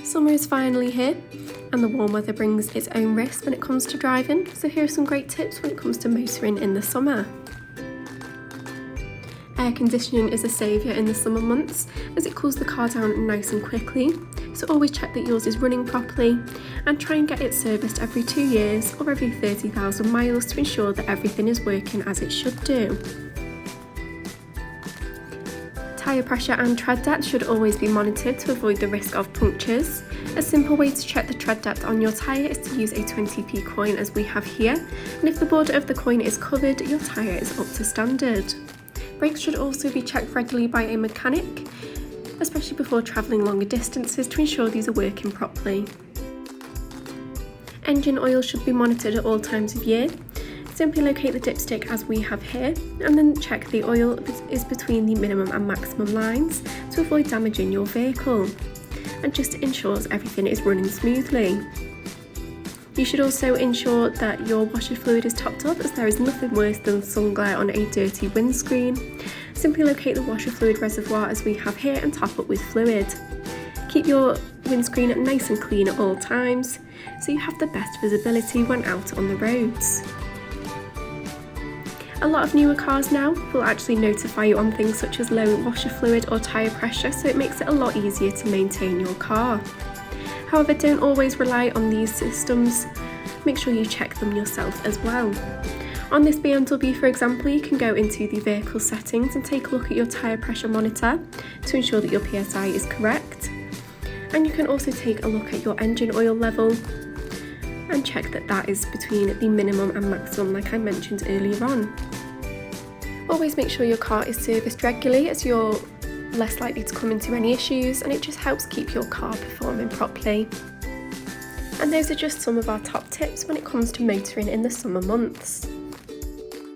Summer is finally here, and the warm weather brings its own risks when it comes to driving, so here are some great tips when it comes to motoring in the summer. Air conditioning is a saviour in the summer months as it cools the car down nice and quickly, so always check that yours is running properly and try and get it serviced every 2 years or every 30,000 miles to ensure that everything is working as it should do. Tyre pressure and tread depth should always be monitored to avoid the risk of punctures. A simple way to check the tread depth on your tyre is to use a 20p coin as we have here, and if the border of the coin is covered, your tyre is up to standard. Brakes should also be checked regularly by a mechanic, especially before travelling longer distances to ensure these are working properly. Engine oil should be monitored at all times of year. Simply locate the dipstick as we have here, and then check the oil is between the minimum and maximum lines to avoid damaging your vehicle, and just ensures everything is running smoothly. You should also ensure that your washer fluid is topped up, as there is nothing worse than sun glare on a dirty windscreen. Simply locate the washer fluid reservoir as we have here and top up with fluid. Keep your windscreen nice and clean at all times, so you have the best visibility when out on the roads. A lot of newer cars now will actually notify you on things such as low washer fluid or tyre pressure, so it makes it a lot easier to maintain your car. However, don't always rely on these systems. Make sure you check them yourself as well. On this BMW, for example, you can go into the vehicle settings and take a look at your tyre pressure monitor to ensure that your PSI is correct. And you can also take a look at your engine oil level and check that that is between the minimum and maximum, like I mentioned earlier on. Always make sure your car is serviced regularly, as you're less likely to come into any issues, and it just helps keep your car performing properly. And those are just some of our top tips when it comes to motoring in the summer months.